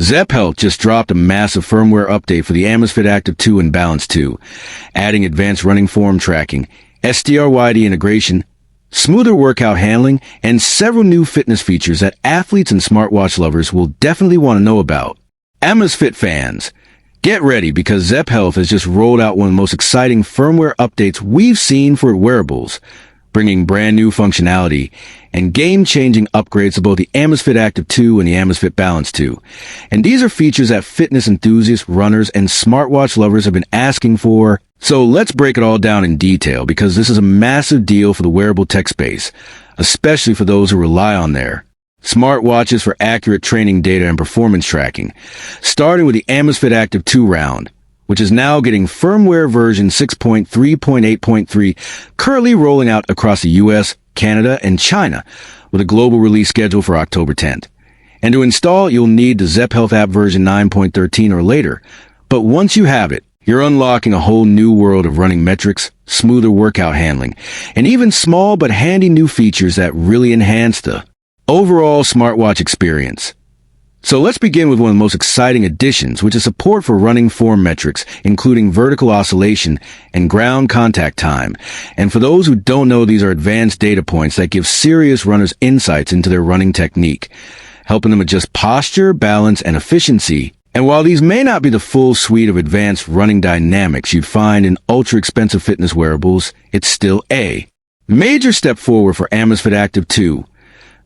Zepp Health just dropped a massive firmware update for the Amazfit Active 2 and Balance 2, adding advanced running form tracking, SDRYD integration, smoother workout handling, and several new fitness features that athletes and smartwatch lovers will definitely want to know about. Amazfit fans, get ready because Zepp Health has just rolled out one of the most exciting firmware updates we've seen for wearables, bringing brand new functionality and game-changing upgrades to both the Amazfit Active 2 and the Amazfit Balance 2. And these are features that fitness enthusiasts, runners, and smartwatch lovers have been asking for. So let's break it all down in detail because this is a massive deal for the wearable tech space, especially for those who rely on their smartwatches for accurate training data and performance tracking. Starting with the Amazfit Active 2 round, which is now getting firmware version 6.3.8.3, currently rolling out across the US, Canada, and China, with a global release scheduled for October 10th. And to install, you'll need the Zepp Health app version 9.13 or later. But once you have it, you're unlocking a whole new world of running metrics, smoother workout handling, and even small but handy new features that really enhance the overall smartwatch experience. So let's begin with one of the most exciting additions, which is support for running form metrics, including vertical oscillation and ground contact time. And for those who don't know, these are advanced data points that give serious runners insights into their running technique, helping them adjust posture, balance, and efficiency. And while these may not be the full suite of advanced running dynamics you'd find in ultra-expensive fitness wearables, it's still a major step forward for Amazfit Active 2,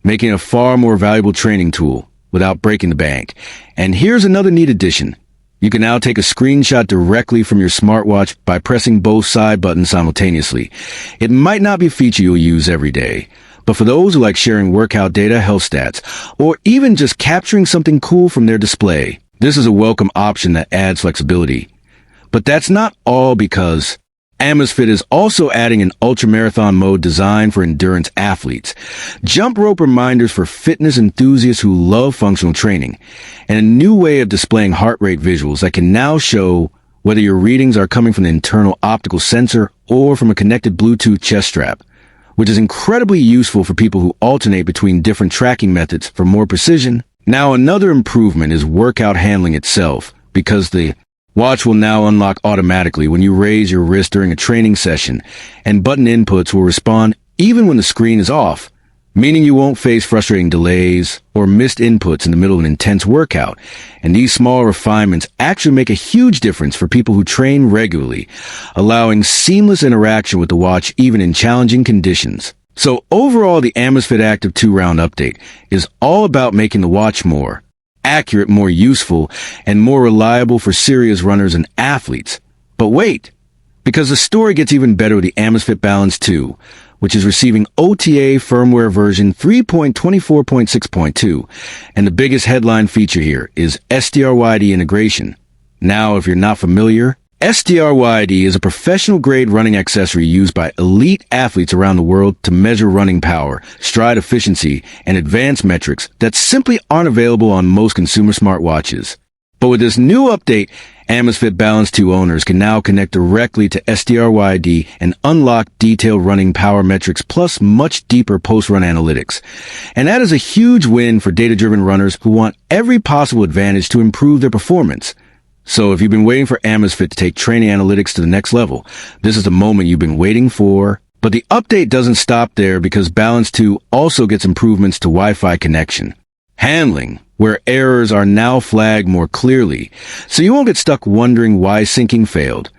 making it a far more valuable training tool without breaking the bank. And here's another neat addition. You can now take a screenshot directly from your smartwatch by pressing both side buttons simultaneously. It might not be a feature you'll use every day, but for those who like sharing workout data, health stats, or even just capturing something cool from their display, this is a welcome option that adds flexibility. But that's not all, because Amazfit is also adding an ultramarathon mode designed for endurance athletes, jump rope reminders for fitness enthusiasts who love functional training, and a new way of displaying heart rate visuals that can now show whether your readings are coming from the internal optical sensor or from a connected Bluetooth chest strap, which is incredibly useful for people who alternate between different tracking methods for more precision. Now, another improvement is workout handling itself, because the watch will now unlock automatically when you raise your wrist during a training session, and button inputs will respond even when the screen is off, meaning you won't face frustrating delays or missed inputs in the middle of an intense workout. And these small refinements actually make a huge difference for people who train regularly, allowing seamless interaction with the watch even in challenging conditions. So overall, the Amazfit Active 2 round update is all about making the watch more accurate, more useful, and more reliable for serious runners and athletes. But wait, because the story gets even better with the Amazfit Balance 2, which is receiving OTA firmware version 3.24.6.2, and the biggest headline feature here is SDRYD integration. Now, if you're not familiar, SDRYD is a professional-grade running accessory used by elite athletes around the world to measure running power, stride efficiency, and advanced metrics that simply aren't available on most consumer smartwatches. But with this new update, Amazfit Balance 2 owners can now connect directly to SDRYD and unlock detailed running power metrics plus much deeper post-run analytics. And that is a huge win for data-driven runners who want every possible advantage to improve their performance. So if you've been waiting for Amazfit to take training analytics to the next level, this is the moment you've been waiting for. But the update doesn't stop there, because Balance 2 also gets improvements to Wi-Fi connection handling, where errors are now flagged more clearly, so you won't get stuck wondering why syncing failed.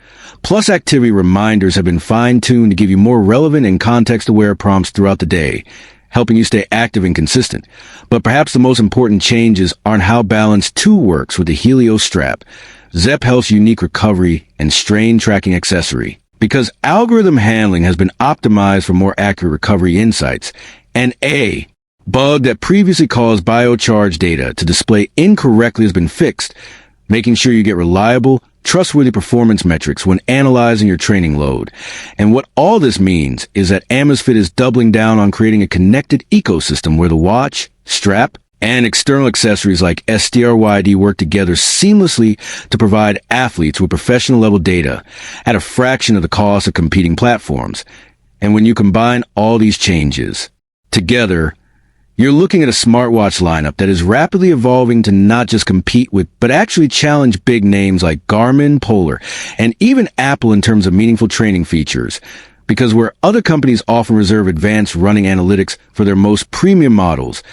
Plus, activity reminders have been fine-tuned to give you more relevant and context-aware prompts throughout the day, helping you stay active and consistent. But perhaps the most important changes aren't how Balance 2 works with the Helio strap, Zepp Health's unique recovery and strain tracking accessory, because algorithm handling has been optimized for more accurate recovery insights, and a bug that previously caused biocharge data to display incorrectly has been fixed, making sure you get reliable, trustworthy performance metrics when analyzing your training load. And what all this means is that Amazfit is doubling down on creating a connected ecosystem where the watch, strap, and external accessories like SDRYD work together seamlessly to provide athletes with professional-level data at a fraction of the cost of competing platforms. And when you combine all these changes together, You're looking at a smartwatch lineup that is rapidly evolving to not just compete with, but actually challenge big names like Garmin, Polar, and even Apple in terms of meaningful training features. Because where other companies often reserve advanced running analytics for their most premium models,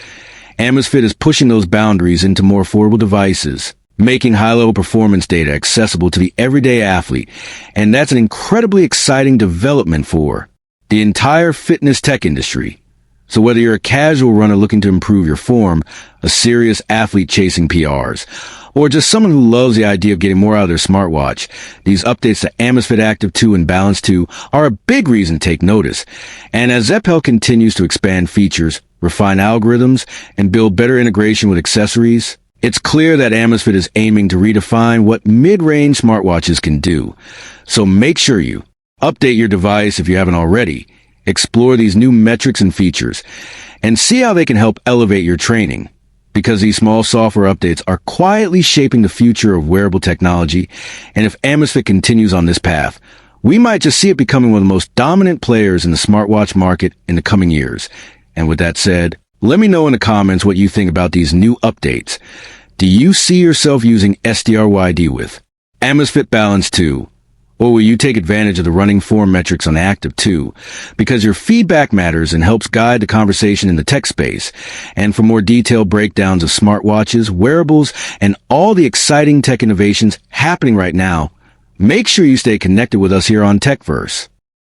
Amazfit is pushing those boundaries into more affordable devices, making high-level performance data accessible to the everyday athlete. And that's an incredibly exciting development for the entire fitness tech industry. So whether you're a casual runner looking to improve your form, a serious athlete chasing PRs, or just someone who loves the idea of getting more out of their smartwatch, these updates to Amazfit Active 2 and Balance 2 are a big reason to take notice. And as Zepp continues to expand features, refine algorithms, and build better integration with accessories, it's clear that Amazfit is aiming to redefine what mid-range smartwatches can do. So make sure you update your device if you haven't already, explore these new metrics and features, and see how they can help elevate your training. Because these small software updates are quietly shaping the future of wearable technology, and if Amazfit continues on this path, we might just see it becoming one of the most dominant players in the smartwatch market in the coming years. And with that said, let me know in the comments what you think about these new updates. Do you see yourself using SDRYD with Amazfit Balance 2? Or will you take advantage of the running form metrics on Active 2? Because your feedback matters and helps guide the conversation in the tech space. And for more detailed breakdowns of smartwatches, wearables, and all the exciting tech innovations happening right now, make sure you stay connected with us here on TechVerse.